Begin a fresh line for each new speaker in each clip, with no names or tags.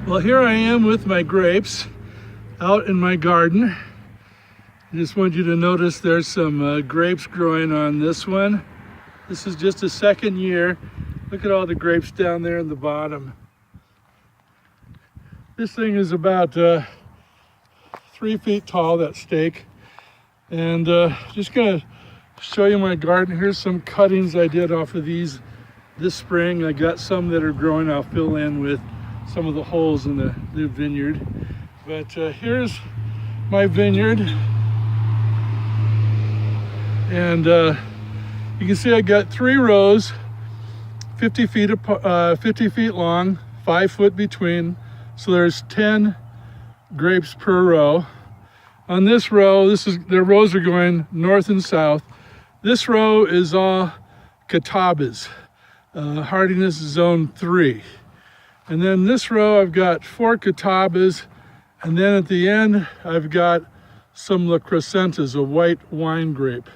Well, here I am with my grapes out in my garden. I just want you to notice there's some grapes growing on this one. This is just a second year. Look at all the grapes down there in the bottom. This thing is about 3 feet tall, that stake. And just gonna show you my garden. Here's some cuttings I did off of these this spring. I got some that are growing. I'll fill in with some of the holes in the vineyard. But here's my vineyard. And you can see I got 3 rows, 50 feet long, 5 foot between. So there's 10 grapes per row. On this row, the rows are going north and south. This row is all Catawbas, Hardiness Zone 3. And then this row, I've got 4 Catawbas, and then at the end, I've got some LaCresentas, a white wine grape.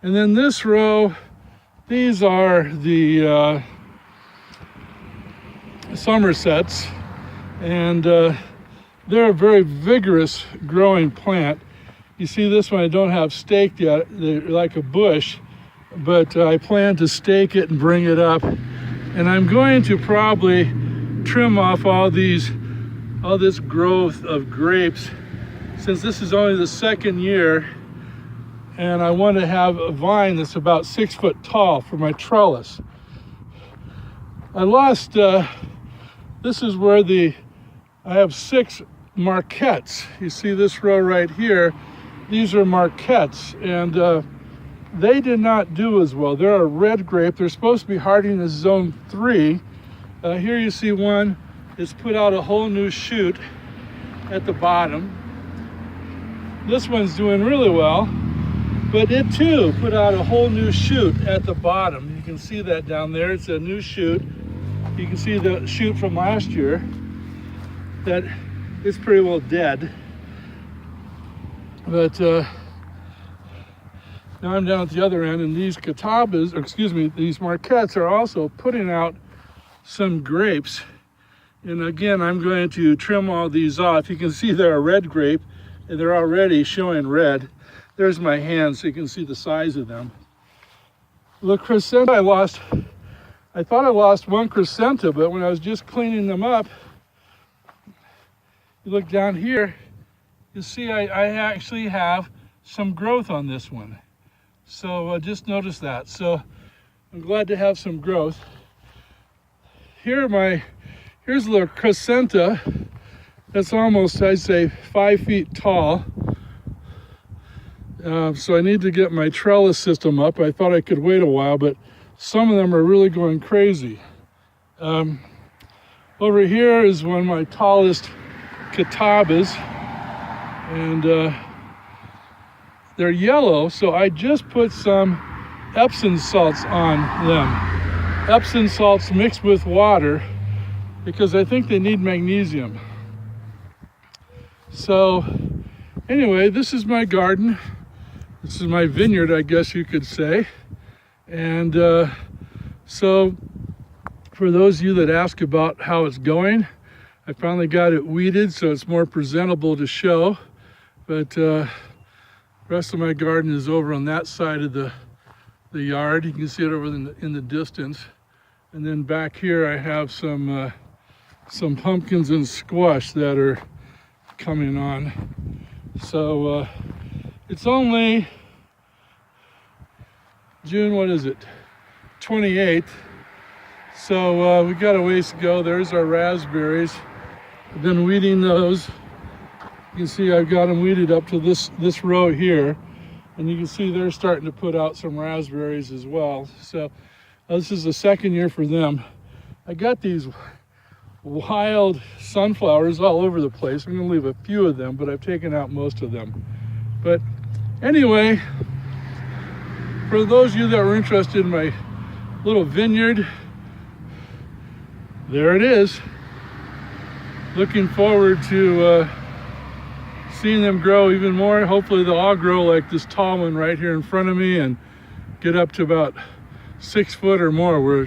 And then this row, these are the Somersets, and they're a very vigorous growing plant. You see this one I don't have staked yet, they're like a bush, but I plan to stake it and bring it up. And I'm going to probably trim off all this growth of grapes, since this is only the second year, and I want to have a vine that's about 6 foot tall for my trellis. I lost, this is where I have 6 Marquettes. You see this row right here, these are Marquettes, and they did not do as well. They're a red grape. They're supposed to be Hardiness Zone 3. Here you see one is put out a whole new shoot at the bottom. This one's doing really well, but it too put out a whole new shoot at the bottom. You can see that down there. It's a new shoot. You can see the shoot from last year that is pretty well dead. But now I'm down at the other end, and these Catawbas, or excuse me, these Marquettes are also putting out some grapes. And again, I'm going to trim all these off. You can see they're a red grape, and they're already showing red. There's my hand, so you can see the size of them. LaCresenta, I thought I lost 1 Crescenta, but when I was just cleaning them up, you look down here, you see I actually have some growth on this one. So just notice that. So I'm glad to have some growth. Here's LaCresenta. That's almost, I'd say, 5 feet tall. So I need to get my trellis system up. I thought I could wait a while, but some of them are really going crazy. Over here is one of my tallest Catawbas, and they're yellow, so I just put some Epsom salts on them. Epsom salts mixed with water, because I think they need magnesium. So anyway, this is my garden. This is my vineyard, I guess you could say. And so for those of you that ask about how it's going, I finally got it weeded so it's more presentable to show. But the rest of my garden is over on that side of the yard. You can see it over in the distance. And then back here I have some pumpkins and squash that are coming on. So it's only June, what is it? 28th. So we got a ways to go. There's our raspberries. I've been weeding those. You can see I've got them weeded up to this row here. And you can see they're starting to put out some raspberries as well. So this is the second year for them. I got these wild sunflowers all over the place. I'm gonna leave a few of them, but I've taken out most of them. But anyway, for those of you that were interested in my little vineyard, there it is. Looking forward to seeing them grow even more. Hopefully they'll all grow like this tall one right here in front of me and get up to about 6 foot or more, where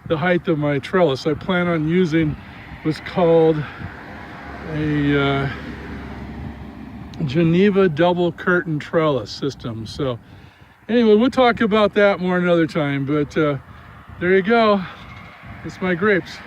the height of my trellis. I plan on using was called a Geneva double curtain trellis system. So anyway, we'll talk about that more another time, but there you go. It's my grapes.